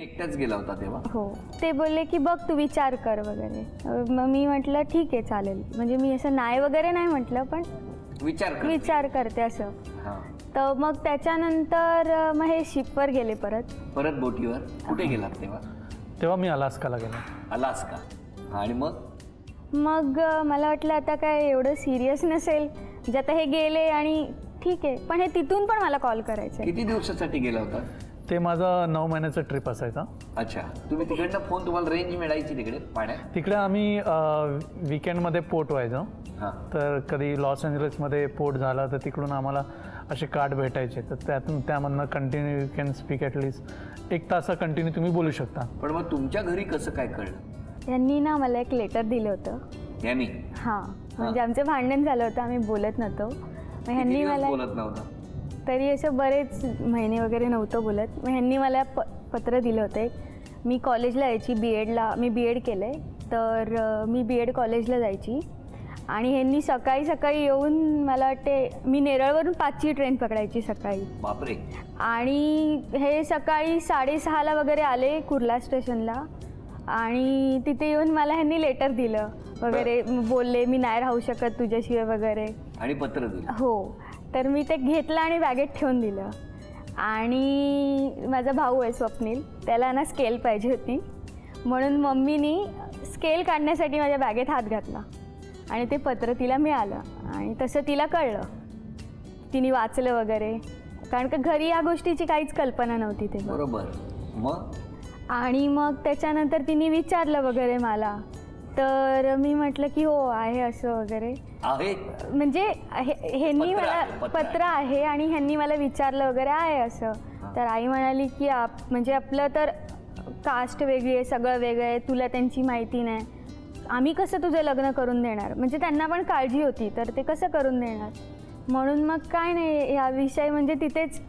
एकटाच गेला होता तेव्हा? हो. ते बोलले की बघ तू विचार कर वगैरे. मग मी म्हटलं ठीक आहे चालेल, म्हणजे मी असं नाही वगैरे नाही म्हटलं, पण विचार करते असं. तर मग त्याच्यानंतर मग हे शिपवर गेले परत बोटीवर. कुठे गेलात तेव्हा? तेव्हा मी अलास्काला गेलो. अलास्का. आणि मग मला वाटलं आता काय एवढं सिरियस नसेल, जे आता हे गेले आणि ठीक आहे, पण हे तिथून पण मला कॉल करायचं. किती दिवसासाठी गेला होता? ते माझा 9 महिन्याचा ट्रिप असायचा. अच्छा. तुम्ही तिकडनं फोन, तुम्हाला रेंज मिळायची तिकडे पाण्यात? तिकडे आम्ही विकेंडमध्ये पोर्ट व्हायचो. तर कधी लॉस एंजल्समध्ये पोर्ट झाला तर तिकडून आम्हाला असे कार्ड भेटायचे, तर त्यामधनं continue you can speak at least 1 तास कंटिन्यू तुम्ही बोलू शकता. पण मग तुमच्या घरी कसं काय कळलं? यांनी ना मला एक लेटर दिलं होतं. यांनी? हां, म्हणजे आमचं भांडण झालं होतं, आम्ही बोलत नव्हतो. मग ह्यांनी मला बोलत नव्हता तरी असं बरेच महिने वगैरे नव्हतं बोलत. मग ह्यांनी मला पत्र दिलं होतं. मी कॉलेजला यायची, मी बी एड केलं आहे, तर मी बी एड कॉलेजला जायची आणि ह्यांनी सकाळी येऊन, मला वाटते मी नेरळवरून 5ची ट्रेन पकडायची सकाळी. बापरे. आणि हे सकाळी 6:30ला वगैरे आले कुर्ला स्टेशनला आणि तिथे येऊन मला ह्यांनी लेटर दिलं वगैरे, बोलले मी नाही राहू शकत तुझ्याशिवाय वगैरे, आणि पत्र दिलं. हो. तर मी ते घेतलं आणि बॅगेत ठेवून दिलं. आणि माझा भाऊ आहे स्वप्नील, त्याला ना स्केल पाहिजे होती, म्हणून मम्मीनी स्केल काढण्यासाठी माझ्या बॅगेत हात घातला आणि ते पत्र तिला मिळालं. आणि तसं तिला कळलं, तिने वाचलं वगैरे, कारण का घरी या गोष्टीची काहीच कल्पना नव्हती ते. बरोबर. मग त्याच्यानंतर तिने विचारलं वगैरे मला, तर मी म्हटलं की हो आहे असं वगैरे आहे, म्हणजे ह्यांनी मला पत्र आहे आणि ह्यांनी मला विचारलं वगैरे आहे असं. तर आई म्हणाली की म्हणजे आपलं तर कास्ट वेगळी आहे, सगळं वेगळं आहे, तुला त्यांची माहिती नाही, आम्ही कसं तुझं लग्न करून देणार. म्हणजे त्यांना पण काळजी होती, तर ते कसं करून देणार. म्हणून मग काय नाही, ह्या विषय म्हणजे तिथेच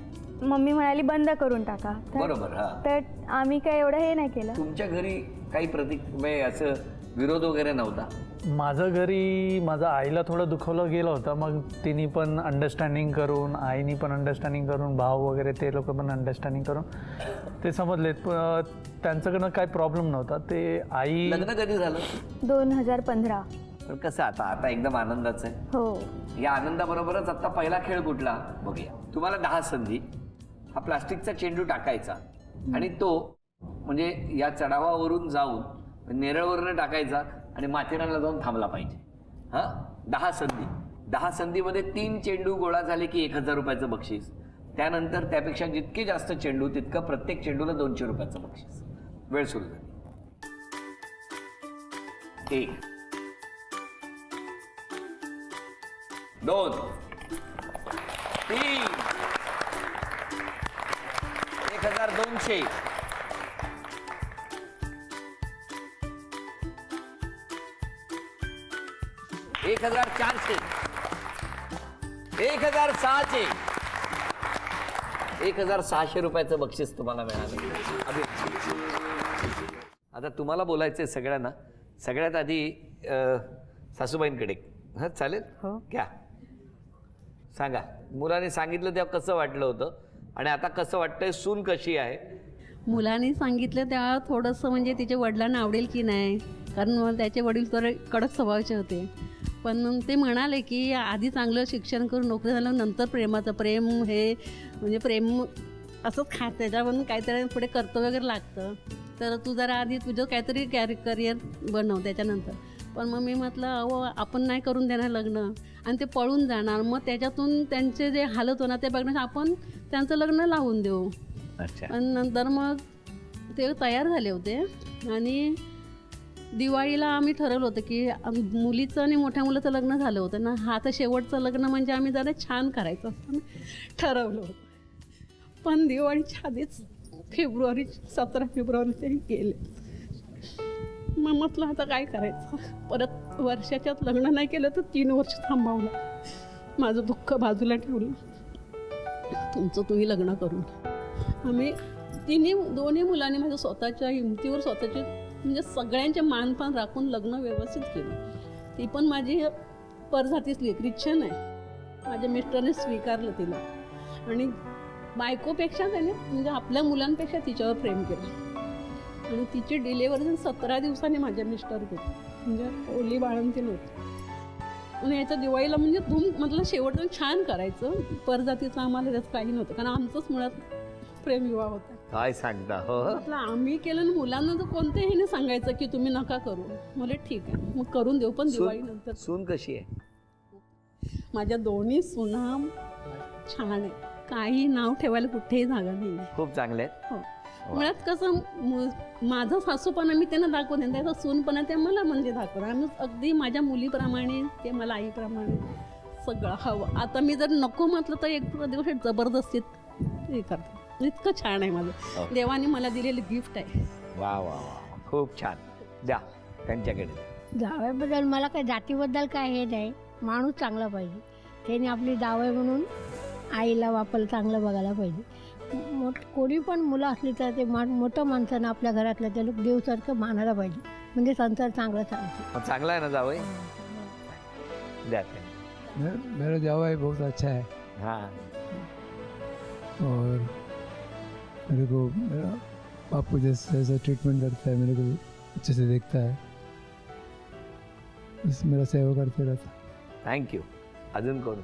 मम्मी म्हणाली बंद करून टाका. बरोबर. तर आम्ही काय एवढं हे नाही केलं. तुमच्या घरी काही असं विरोध वगैरे नव्हता? माझं घरी माझ्या आईला थोडं दुखवलं गेलं होतं, मग तिने पण अंडरस्टँडिंग करून, आईनी पण अंडरस्टँडिंग करून, भाऊ वगैरे ते लोक पण अंडरस्टँडिंग करून ते समजलेत. त्यांच्याकडनं काय प्रॉब्लेम नव्हता. ते आई. लग्न कधी झालं? 2015. पण कसं आता एकदम आनंदाचं आहे. हो. या आनंदाबरोबरच आता पहिला खेळ कुठला बघूया. तुम्हाला 10 संधी. हा प्लास्टिकचा चेंडू टाकायचा आणि तो म्हणजे या चढावावरून जाऊन नेरळवरून टाकायचा आणि माथेरानला जाऊन थांबला पाहिजे. 10 संधी. 10 संधीमध्ये 3 चेंडू गोळा झाले की 1000 रुपयाचं बक्षीस. त्यानंतर त्यापेक्षा जितके जास्त चेंडू तितकं प्रत्येक चेंडूला 200 रुपयाचं बक्षीस. वेळ सुरू झाली. 1 2 3 1200 1400 1600 1600 रुपयाचं बक्षीस तुम्हाला मिळालं. आता तुम्हाला बोलायचंय सगळ्यांना. सगळ्यात आधी सासूबाईंकडे. चालेल? हो. घ्या, सांगा. मुलाने सांगितलं तेव्हा कसं वाटलं होतं आणि आता कसं वाटतंय? सून कशी आहे? मुलाने सांगितलं तेव्हा थोडंसं म्हणजे तिच्या वडिलांना आवडेल की नाही, कारण त्याचे वडील तर कडक स्वभावाचे होते. पण ते म्हणाले की आधी चांगलं शिक्षण करून नोकरी झालं, नंतर प्रेमाचं प्रेम हे म्हणजे प्रेम असंच त्याच्यावरून काहीतरी पुढे कर्तव्य वगैरे लागतं, तर तू जरा आधी तुझं काहीतरी करिअर बनव त्याच्यानंतर. पण मग मी म्हटलं अहो आपण नाही करून देणार लग्न आणि ते पळून जाणार, मग त्याच्यातून त्यांचे जे हालत होणार ते बघण्यास आपण त्यांचं लग्न लावून देऊ. अच्छा. आणि नंतर मग ते तयार झाले होते आणि दिवाळीला आम्ही ठरवलं होतं की मुलीचं आणि मोठ्या मुलाचं लग्न झालं होतं ना, हा तर शेवटचं लग्न म्हणजे आम्ही जरा छान करायचं असं ठरवलं होतं. पण दिवाळीच्या आधीच 17 फेब्रुवारी ते गेले. मग म्हटलं आता काय करायचं, परत वर्षाच्यात लग्न नाही केलं तर 3 वर्ष थांबवलं. माझं दुःख बाजूला ठेवलं, तुमचं तुम्ही लग्न करून. आम्ही दोन्ही मुलांनी माझ्या स्वतःच्या हिमतीवर स्वतःचे म्हणजे सगळ्यांचे मानपान राखून लग्न व्यवस्थित केलं. ती पण माझी परजातीतली ख्रिश्चन आहे. माझ्या मिस्टरने स्वीकारलं तिला आणि बायकोपेक्षा त्याने म्हणजे आपल्या मुलांपेक्षा तिच्यावर प्रेम केलं. आणि तिची डिलेव्हरी 17 दिवसांनी माझ्या मिस्टर होते, म्हणजे ओली बाळंतीण होती. आणि याच्या दिवाळीला म्हणजे धूम म्हटलं शेवटचं छान करायचं. परजातीचं आम्हाला त्यात काही नव्हतं, कारण आमचंच मुळात प्रेमविवाह होता. काय सांगता हो म्हटलं आम्ही केलं ना, मुलांना तर कोणत्याही नाही सांगायचं की तुम्ही नका करू. मला ठीक आहे मग करून देऊ, पण दिवाळीनंतर. सून कशी आहे? माझ्या दोन्ही सुना छान आहे, काही नाव ठेवायला कुठेही जागा नाही. खूप चांगले आहेत. हो, मुळात कसं माझं सासूपणा मी त्यांना दाखवते, त्याचा सूनपणा ते मला म्हणजे दाखवतं. आम्ही अगदी माझ्या मुलीप्रमाणे, ते मला आईप्रमाणे सगळं हवं. आता मी जर नको म्हटलं तर एक दिवस जबरदस्तीत हे करतो. इतकं छान आहे माझं, देवाने मला दिलेलं गिफ्ट आहे. वा वा वा, खूप छान. द्या त्यांच्याकडे. जावयाबद्दल मला काय जातीबद्दल काय हे नाही, माणूस चांगला पाहिजे. त्याने आपली जावय म्हणून आईला बापाला चांगलं बघायला पाहिजे. कोणी पण मुलं असली तर ते मोठं माणसानं आपल्या घरातलं त्या लोक देवसारखं मानायला पाहिजे, म्हणजे संसार चांगला चालतो. चांगला आहे ना जावई? द्या मेरा जावाई बहुत अच्छा है हां. और मेरे को मेरा बापू जैसा ट्रीटमेंट करता है, मेरे को अच्छे से देखता है, बस मेरा सेवा करते रहता. थँक्यू. अजून कोण?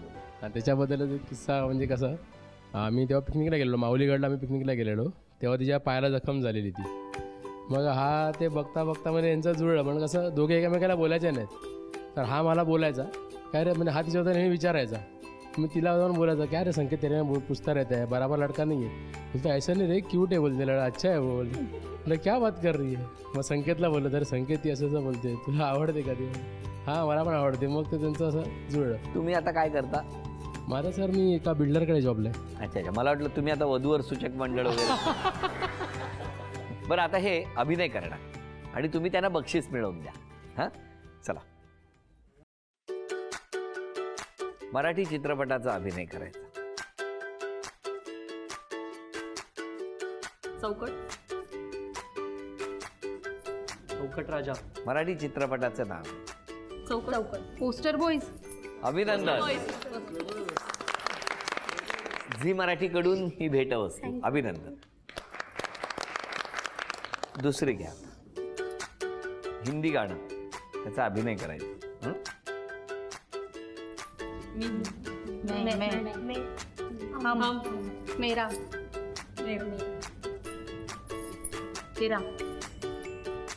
आणि त्याच्याबद्दल किस्सा म्हणजे कसं, आम्ही तेव्हा पिकनिकला गेलेलो, माऊलीगडला आम्ही पिकनिकला गेलेलो, तेव्हा तिच्या पायाला जखम झालेली ती. मग हा ते बघता बघता म्हणजे यांचं जुळलं. म्हणजे कसं दोघे एकमेकाला बोलायचे नाहीत, तर हा मला बोलायचा काय रे, म्हणजे हा तिच्यावर नेहमी विचारायचा. मी तिला जाऊन बोलायचा क्या रे संकेत तेरे में पूछता रहता है, बराबर लड़का नहीं है. बोलता ऐसा नहीं रे, क्यूट है बोलते, लड़ा अच्छा है बोल. मतलब क्या बात कर रही है. मग संकेतला बोललं, तर संकेत ती असं असं बोलते, तुला आवडते का ती? हां मला पण आवडते. मग ते त्यांचं असं जुळलं. तुम्ही आता काय करता? माझं सर मी एका बिल्डरकडे जॉबला आहे. अच्छा अच्छा, मला वाटलं तुम्ही आता वधूवर सूचक मंडळ वगैरे. बरं, आता हे अभिनय करणार आणि तुम्ही त्यांना बक्षीस मिळवून द्या. हां चला. मराठी चित्रपटाचा अभिनय करायचा. चौकट राजा. मराठी चित्रपटाचं नाव. Poster Boys. अभिनंदन. झी मराठीकडून ही भेटवस्तू. अभिनंदन. दुसरी घ्या. हिंदी गाणं, त्याचा अभिनय करायचा. मेरा तेरा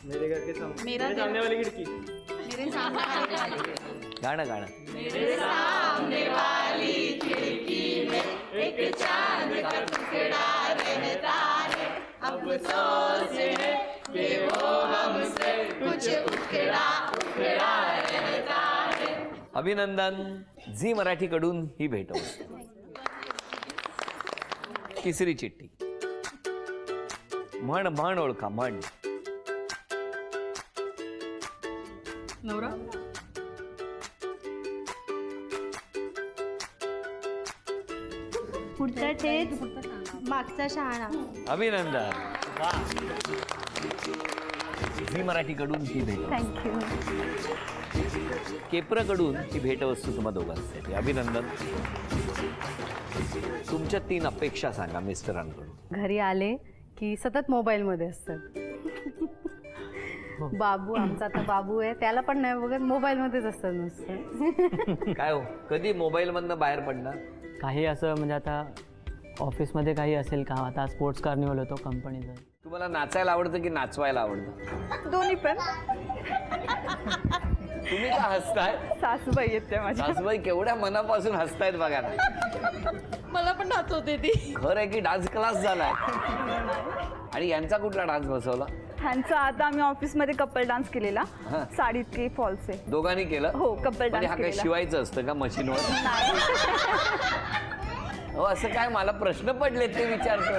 मेरे घर के सामने वाली खिड़की. गाणं गाणं. अभिनंदन. झी मराठीकडून ही भेटवस्तू. तिसरी चिठ्ठी. म्हण म्हण ओळखा. म्हण. नवरा पुढचा ठेच मागचा शहाणा. अभिनंदन. झी मराठीकडून ही भेट. थँक्यू. केप्रकडून ही भेटवस्तू तुम्हा दोघांसाठी. अभिनंदन. तुमच्या 3 अपेक्षा सांगा मिस्टरांकडून. घरी आले की सतत मोबाईलमध्ये असतात. बाबू आमचा आता बाबू आहे, त्याला पण नाही बघत, मोबाईलमध्येच असतात नुसतं. काय हो, कधी मोबाईलमधनं बाहेर पडणार? काही असं म्हणजे आता ऑफिसमध्ये काही असेल काम, आता स्पोर्ट्स कार्निवल होतो कंपनीचा. तुम्हाला नाचायला आवडतं की नाचवायला आवडतं? दोन्ही पण. तुम्ही का हसताय? सासूबाई आहेत त्या माझ्या. सासूबाई केवढ्या मनापासून हसतायत बघा ना. मला पण नाचवते ती. खरं आहे की डान्स क्लास झालाय? आणि यांचा कुठला डान्स बसवला? ह्यांचा आता आम्ही ऑफिसमध्ये कपल डान्स केलेला, साडीत की फॉल्स आहे. दोघांनी केलं? हो, कपल म्हणजे डान्स हा काय केलेला. शिवायचं असतं का मशीनवर? हो, असं काय मला प्रश्न पडलेत ते विचारतो.